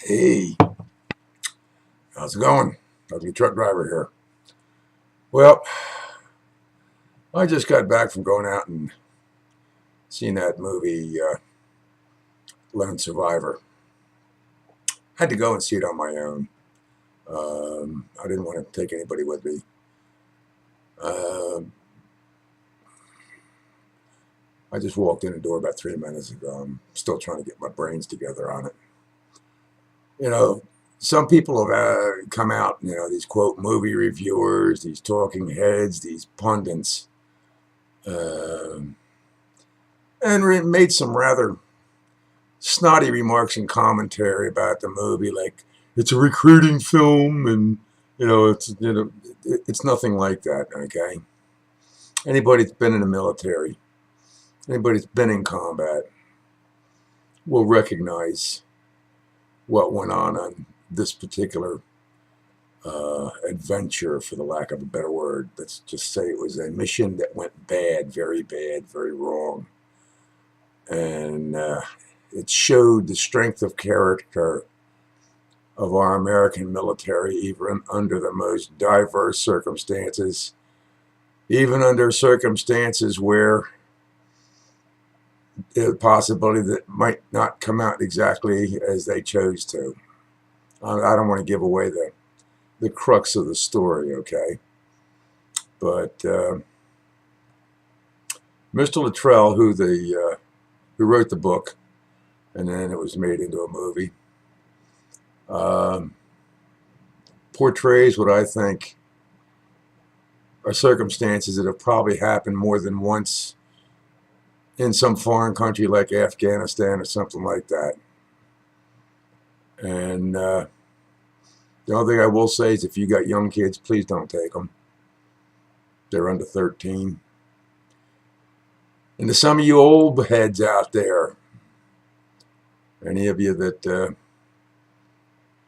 Hey, how's it going? Ugly truck driver here. Well, I just got back from going out and seeing that movie, Lone Survivor. Had to go and see it on my own. I didn't want to take anybody with me. Um I just walked in the door about 3 minutes ago. I'm still trying to get my brains together on it. You know, some people have come out, these quote movie reviewers, these talking heads, these pundits, um and made some rather snotty remarks and commentary about the movie, like it's a recruiting film, and it's nothing like that. Okay, anybody that's been in the military, anybody that's been in combat, will recognize what went on this particular adventure, for the lack of a better word. Let's just say it was a mission that went bad, very wrong, and it showed the strength of character of our American military, even under the most diverse circumstances, even under circumstances where the possibility that might not come out exactly as they chose to. I don't want to give away the crux of the story, okay? But Mr. Luttrell, who wrote the book, and then it was made into a movie, um, portrays what I think are circumstances that have probably happened more than once in some foreign country like Afghanistan or something like that. And the only thing I will say is, if you got young kids, please don't take them. They're under 13. And to some of you old heads out there, any of you that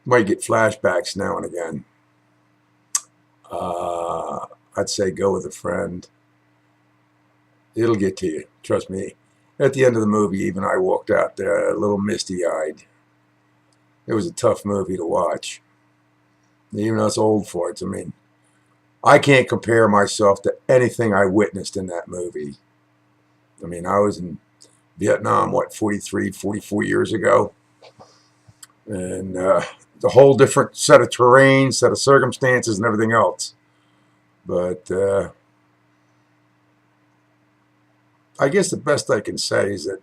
might get flashbacks now and again, I'd say go with a friend. It'll get to you. Trust me. At the end of the movie, even I walked out there a little misty-eyed. It was a tough movie to watch. Even us old farts. I mean, I can't compare myself to anything I witnessed in that movie. I mean, I was in Vietnam, 43, 44 years ago. And the whole different set of terrain, set of circumstances, and everything else. But I guess the best I can say is that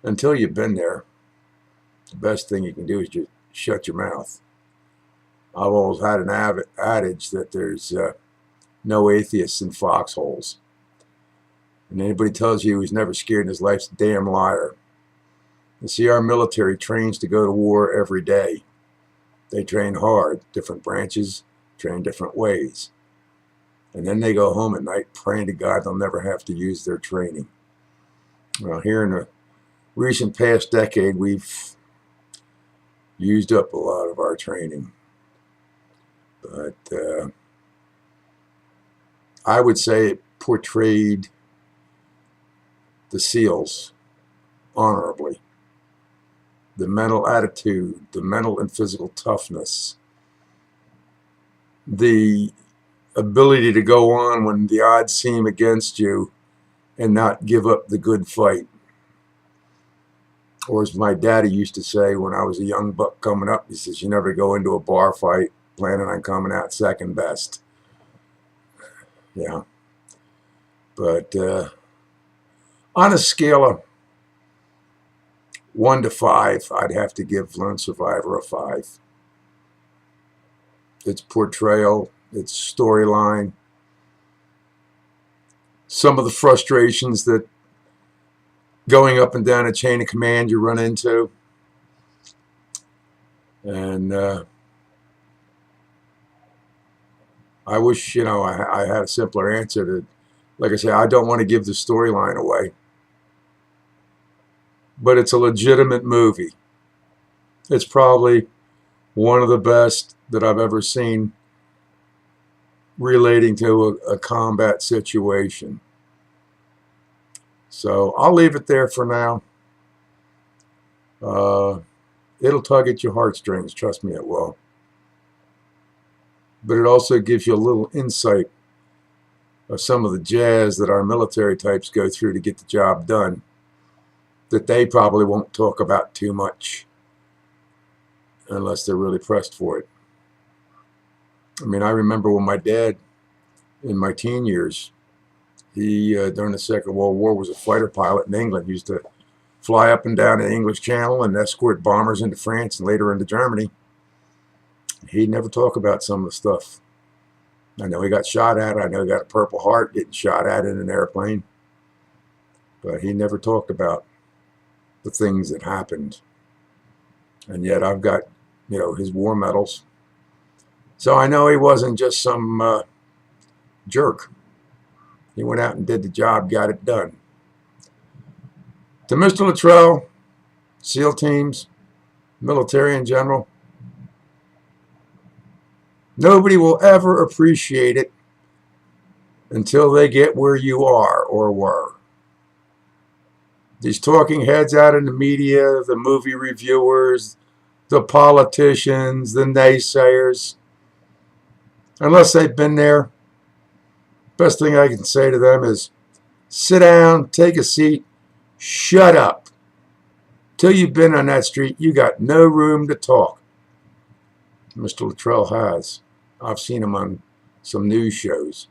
until you've been there, the best thing you can do is just shut your mouth. I've always had an adage that there's no atheists in foxholes. And anybody tells you he's never scared in his life's a damn liar. You see, our military trains to go to war every day. They train hard. Different branches train different ways. And then they go home at night praying to God they'll never have to use their training. Well, here in the recent past decade, we've used up a lot of our training. But I would say it portrayed the SEALs honorably. The mental attitude, the mental and physical toughness, the ability to go on when the odds seem against you and not give up the good fight. Or as my daddy used to say when I was a young buck coming up, he says, you never go into a bar fight planning on coming out second best. Yeah. But on a scale of 1 to 5, I'd have to give Lone Survivor a 5. Its portrayal, its storyline, some of the frustrations that going up and down a chain of command you run into. And I wish, I had a simpler answer to, like I say, I don't want to give the storyline away. But it's a legitimate movie. It's probably one of the best that I've ever seen relating to a combat situation. So I'll leave it there for now. It'll tug at your heartstrings, trust me it will. But it also gives you a little insight of some of the jazz that our military types go through to get the job done that they probably won't talk about too much unless they're really pressed for it. I mean, I remember when my dad, in my teen years, he, during the Second World War, was a fighter pilot in England. He used to fly up and down the English Channel and escort bombers into France and later into Germany. He'd never talk about some of the stuff. I know he got shot at. I know he got a Purple Heart getting shot at in an airplane. But he never talked about the things that happened. And yet I've got, his war medals. So I know he wasn't just some jerk. He went out and did the job, got it done. To Mr. Luttrell, SEAL teams, military in general, nobody will ever appreciate it until they get where you are or were. These talking heads out in the media, the movie reviewers, the politicians, the naysayers, unless they've been there, best thing I can say to them is sit down, take a seat, shut up. Till you've been on that street, you got no room to talk. Mr. Luttrell has. I've seen him on some news shows.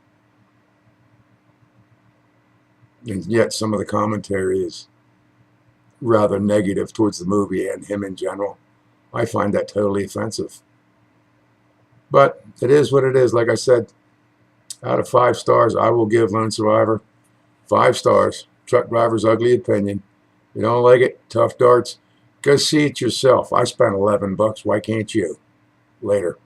And yet some of the commentary is rather negative towards the movie and him in general. I find that totally offensive. But it is what it is. Like I said, out of 5 stars, I will give Lone Survivor 5 stars. Truck driver's ugly opinion. You don't like it? Tough darts. Go see it yourself. I spent $11. Why can't you? Later.